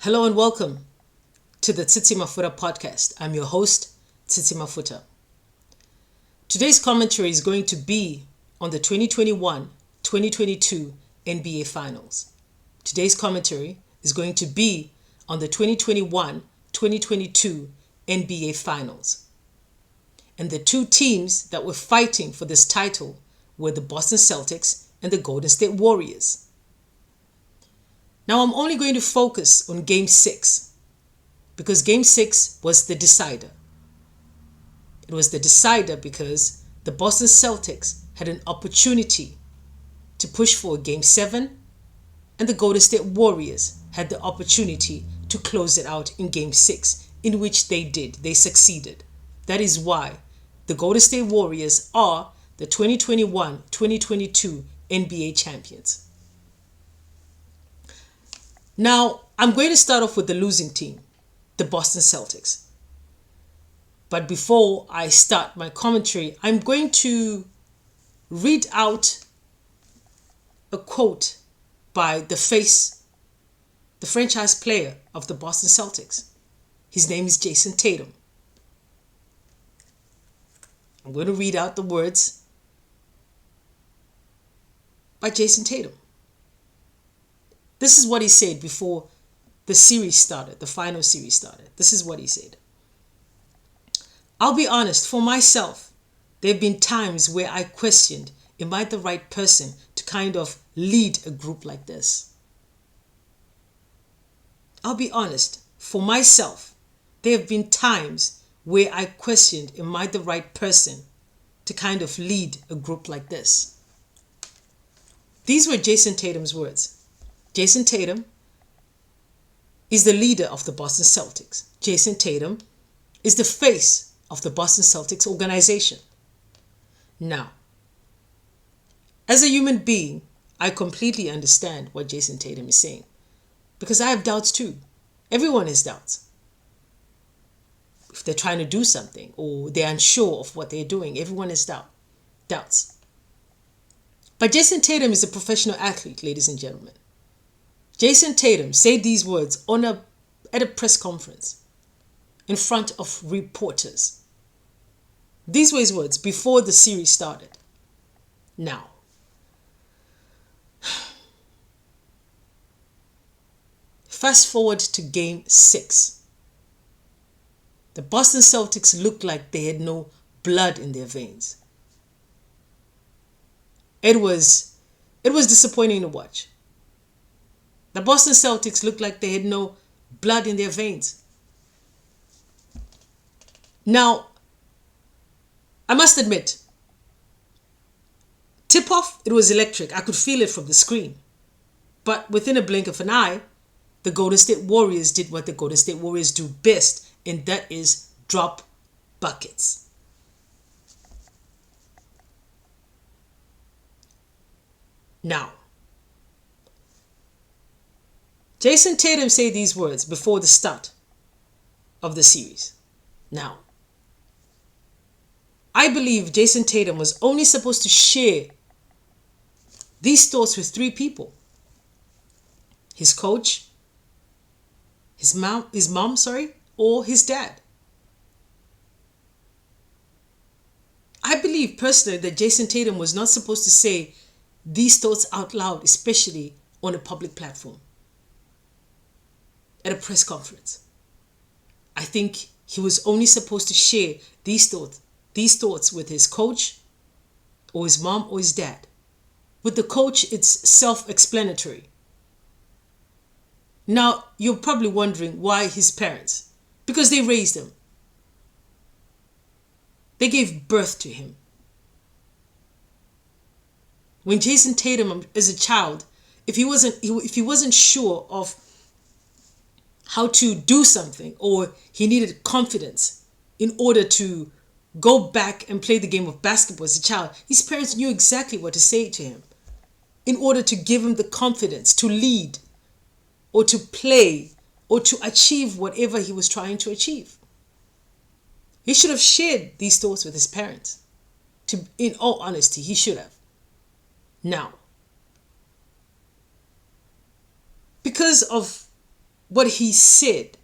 Hello and welcome to the Tsitsi Mafuta podcast. I'm your host, Tsitsi Mafuta. Today's commentary is going to be on the 2021-2022 NBA Finals. Today's commentary is going to be on the 2021-2022 NBA Finals. And the two teams that were fighting for this title were the Boston Celtics and the Golden State Warriors. Now I'm only going to focus on Game 6 because Game 6 was the decider. It was the decider because the Boston Celtics had an opportunity to push for Game 7 and the Golden State Warriors had the opportunity to close it out in Game 6, in which they did. They succeeded. That is why the Golden State Warriors are the 2021-2022 NBA champions. Now, I'm going to start off with the losing team, the Boston Celtics. But before I start my commentary, I'm going to read out a quote by the franchise player of the Boston Celtics. His name is Jayson Tatum. I'm going to read out the words by Jayson Tatum. This is what he said before the series started, the final series started. This is what he said. I'll be honest, for myself, there have been times where I questioned, am I the right person to kind of lead a group like this? I'll be honest, for myself, there have been times where I questioned, am I the right person to kind of lead a group like this? These were Jayson Tatum's words. Jayson Tatum is the leader of the Boston Celtics. Jayson Tatum is the face of the Boston Celtics organization. Now, as a human being, I completely understand what Jayson Tatum is saying because I have doubts too. Everyone has doubts. If they're trying to do something or they're unsure of what they're doing, everyone has doubts. But Jayson Tatum is a professional athlete, ladies and gentlemen. Jayson Tatum said these words at a press conference in front of reporters. These were his words before the series started. Now, fast forward to Game 6. The Boston Celtics looked like they had no blood in their veins. It was disappointing to watch. The Boston Celtics looked like they had no blood in their veins. Now, I must admit, tip-off, it was electric. I could feel it from the screen. But within a blink of an eye, the Golden State Warriors did what the Golden State Warriors do best, and that is drop buckets. Now, Jayson Tatum said these words before the start of the series. Now, I believe Jayson Tatum was only supposed to share these thoughts with three people. His coach, his mom, or his dad. I believe personally that Jayson Tatum was not supposed to say these thoughts out loud, especially on a public platform. At a press conference. I think he was only supposed to share these thoughts with his coach or his mom or his dad. With the coach, it's self-explanatory. Now, you're probably wondering why his parents. Because they raised him. They gave birth to him. When Jayson Tatum as a child, if he wasn't sure of how to do something, or he needed confidence in order to go back and play the game of basketball as a child, his parents knew exactly what to say to him in order to give him the confidence to lead or to play or to achieve whatever he was trying to achieve. He should have shared these thoughts with his parents. In all honesty, he should have. Now, because of what he said,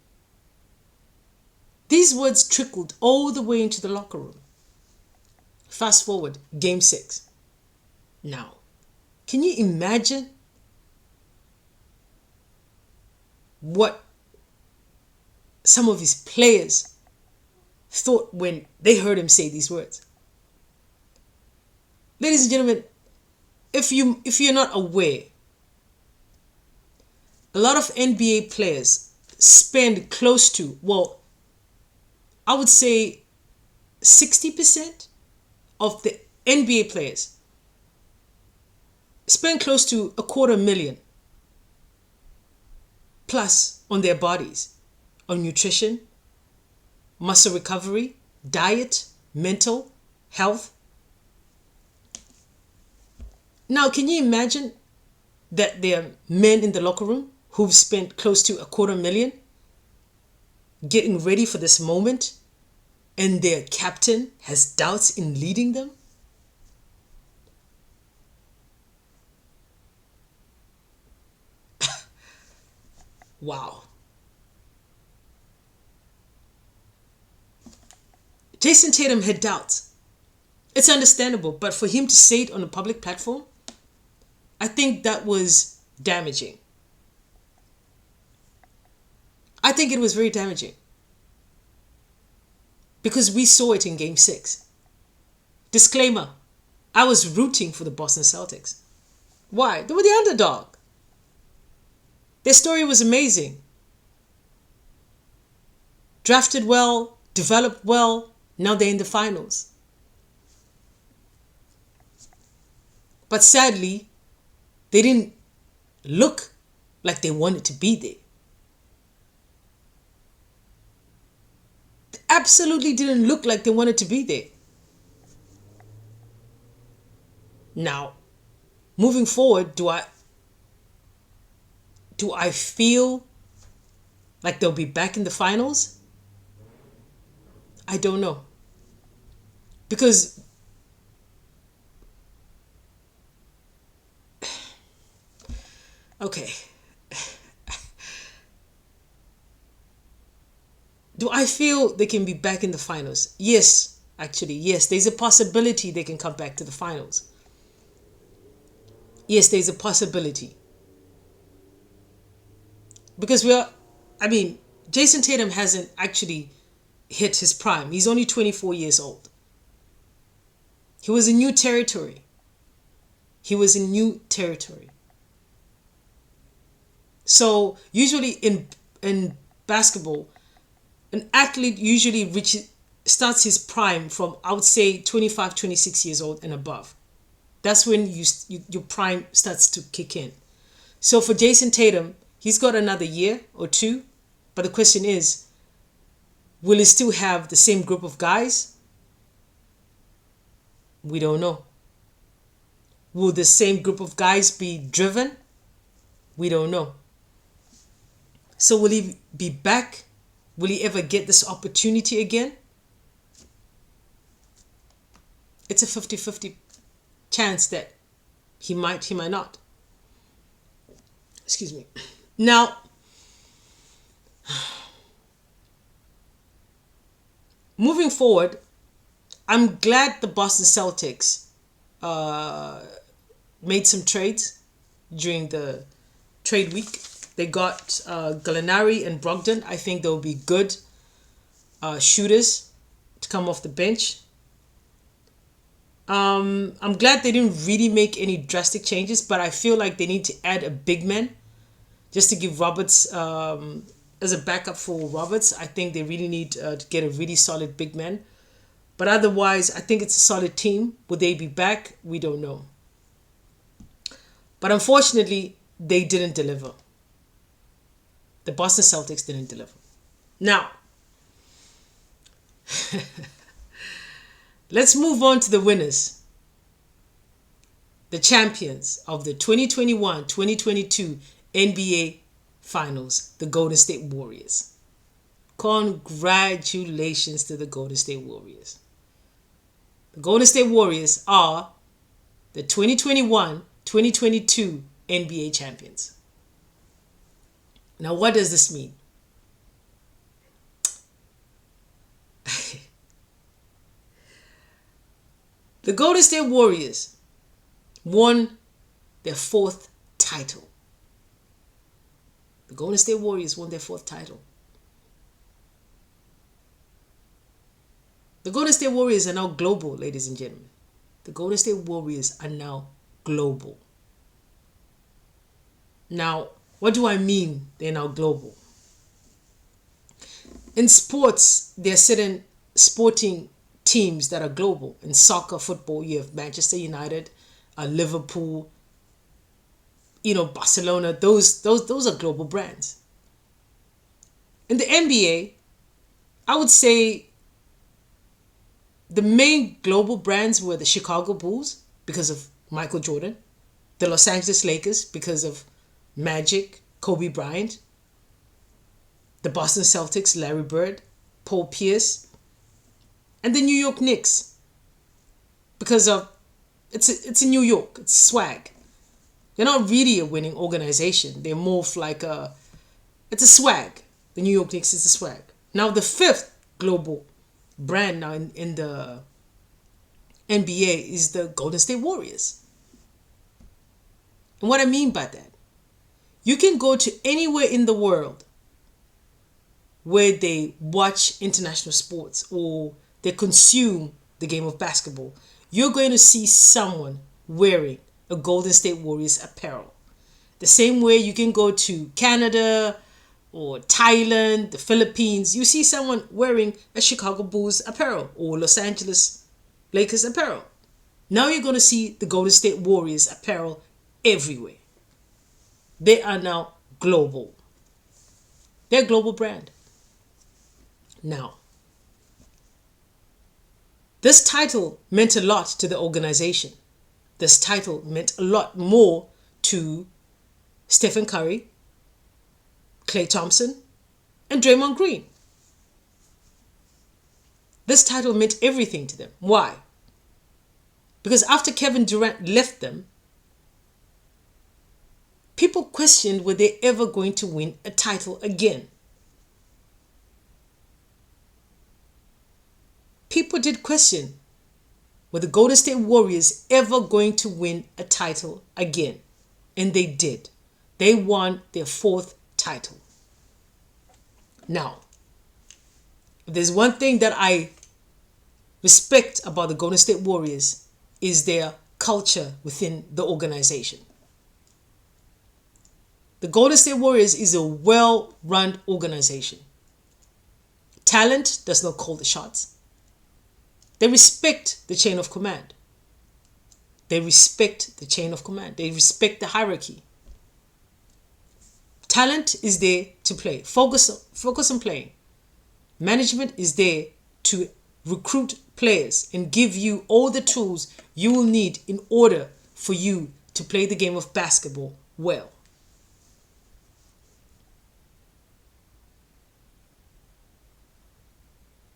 these words trickled all the way into the locker room. Fast forward, game 6. Now, can you imagine what some of his players thought when they heard him say these words? Ladies and gentlemen, if you're not aware, a lot of NBA players spend close to, well, I would say 60% of the NBA players spend close to $250,000 plus on their bodies, on nutrition, muscle recovery, diet, mental health. Now, can you imagine that there are men in the locker room who've spent close to $250,000 getting ready for this moment, and their captain has doubts in leading them? Wow. Jayson Tatum had doubts. It's understandable, but for him to say it on a public platform, I think that was damaging. I think it was very damaging. Because we saw it in game 6. Disclaimer, I was rooting for the Boston Celtics. Why? They were the underdog. Their story was amazing. Drafted well, developed well, now they're in the finals. But sadly, they didn't look like they wanted to be there. They absolutely didn't look like they wanted to be there. Now, moving forward, do I feel like they'll be back in the finals? I don't know. Because okay. Do I feel they can be back in the finals? Yes, actually, yes. There's a possibility they can come back to the finals. Yes, there's a possibility. Because Jayson Tatum hasn't actually hit his prime. He's only 24 years old. He was in new territory. So usually in basketball, an athlete usually starts his prime from, I would say, 25, 26 years old and above. That's when your prime starts to kick in. So for Jayson Tatum, he's got another year or two. But the question is, will he still have the same group of guys? We don't know. Will the same group of guys be driven? We don't know. So will he be back? Will he ever get this opportunity again? It's a 50-50 chance that he might not. Excuse me. Now, moving forward, I'm glad the Boston Celtics made some trades during the trade week. They got Gallinari and Brogdon. I think they'll be good shooters to come off the bench. I'm glad they didn't really make any drastic changes, but I feel like they need to add a big man just to give Roberts as a backup for Roberts. I think they really need to get a really solid big man. But otherwise, I think it's a solid team. Will they be back? We don't know. But unfortunately, they didn't deliver. The Boston Celtics didn't deliver. Now, let's move on to the winners. The champions of the 2021-2022 NBA Finals, the Golden State Warriors. Congratulations to the Golden State Warriors. The Golden State Warriors are the 2021-2022 NBA champions. Now, what does this mean? The Golden State Warriors won their fourth title. The Golden State Warriors won their fourth title. The Golden State Warriors are now global, ladies and gentlemen. The Golden State Warriors are now global. Now, what do I mean they're now global? In sports, there are certain sporting teams that are global. In soccer, football, you have Manchester United, Liverpool, Barcelona. Those are global brands. In the NBA, I would say the main global brands were the Chicago Bulls because of Michael Jordan, the Los Angeles Lakers because of Magic, Kobe Bryant, the Boston Celtics, Larry Bird, Paul Pierce, and the New York Knicks because of it's in New York, it's swag. They're not really a winning organization. They're more of like it's a swag. The New York Knicks is a swag. Now the fifth global brand now in the NBA is the Golden State Warriors. And what I mean by that, you can go to anywhere in the world where they watch international sports or they consume the game of basketball. You're going to see someone wearing a Golden State Warriors apparel. The same way you can go to Canada or Thailand, the Philippines, you see someone wearing a Chicago Bulls apparel or Los Angeles Lakers apparel. Now you're going to see the Golden State Warriors apparel everywhere. They are now global. They're a global brand. Now, this title meant a lot to the organization. This title meant a lot more to Stephen Curry, Klay Thompson, and Draymond Green. This title meant everything to them. Why? Because after Kevin Durant left them, people questioned were they ever going to win a title again. People did question, were the Golden State Warriors ever going to win a title again? And they did. They won their fourth title. Now, if there's one thing that I respect about the Golden State Warriors is their culture within the organization. The Golden State Warriors is a well-run organization. Talent does not call the shots. They respect the chain of command. They respect the chain of command. They respect the hierarchy. Talent is there to play. Focus on playing. Management is there to recruit players and give you all the tools you will need in order for you to play the game of basketball well.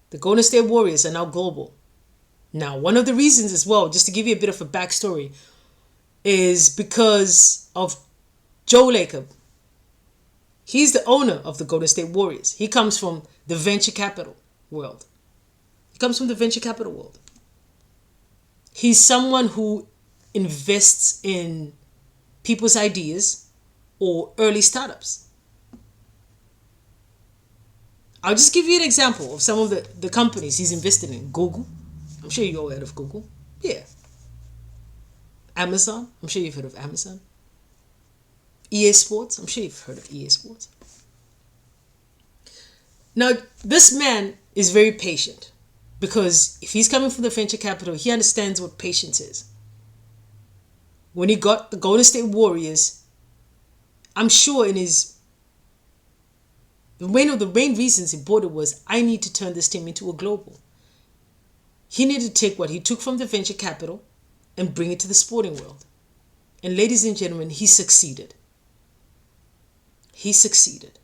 The Golden State Warriors are now global. Now, one of the reasons as well, just to give you a bit of a backstory, is because of Joe Lacob. He's the owner of the Golden State Warriors. He comes from the venture capital world. He's someone who invests in people's ideas or early startups. I'll just give you an example of some of the companies he's invested in. Google. I'm sure you're all heard of Google. Yeah. Amazon. I'm sure you've heard of Amazon. EA Sports. I'm sure you've heard of EA Sports. Now, this man is very patient because if he's coming from the venture capital, he understands what patience is. When he got the Golden State Warriors, I'm sure the main reasons he bought it was, I need to turn this team into a global. He needed to take what he took from the venture capital and bring it to the sporting world. And ladies and gentlemen, he succeeded. He succeeded.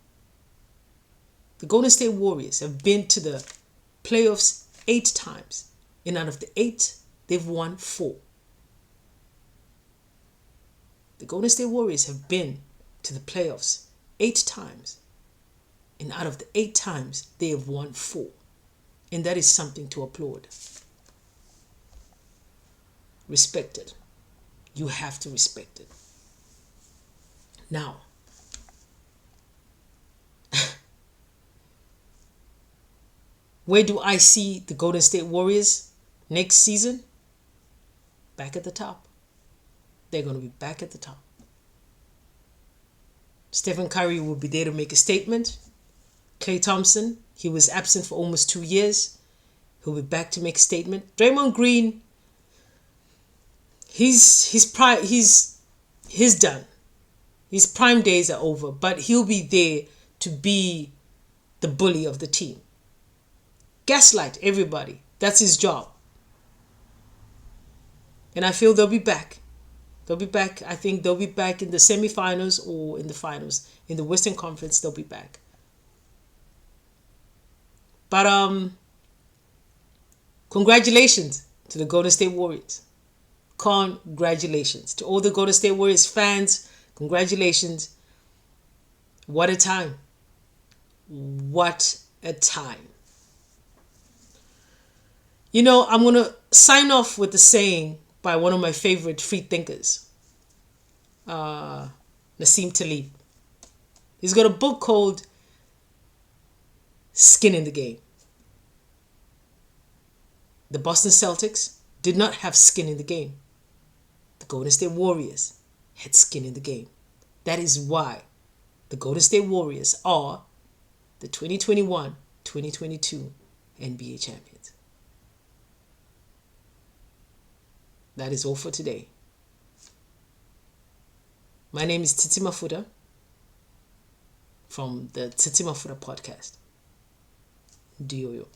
The Golden State Warriors have been to the playoffs 8 times. And out of the 8, they've won 4. The Golden State Warriors have been to the playoffs 8 times. And out of the 8 times, they have won 4. And that is something to applaud. Respect it. You have to respect it. Now, where do I see the Golden State Warriors next season? Back at the top. They're going to be back at the top. Stephen Curry will be there to make a statement. Klay Thompson, he was absent for almost 2 years. He'll be back to make a statement. Draymond Green, he's done. His prime days are over, but he'll be there to be the bully of the team. Gaslight everybody. That's his job. And I feel they'll be back. They'll be back. I think they'll be back in the semifinals or in the finals. In the Western Conference, they'll be back. But congratulations to the Golden State Warriors. Congratulations to all the Golden State Warriors fans. Congratulations. What a time. What a time. You know, I'm going to sign off with a saying by one of my favorite free thinkers, Nassim Taleb. He's got a book called Skin in the Game. The Boston Celtics did not have skin in the game. The Golden State Warriors had skin in the game. That is why the Golden State Warriors are the 2021-2022 NBA champions. That is all for today. My name is Titi Mafuda from the Titi Mafuda podcast. Dioyo.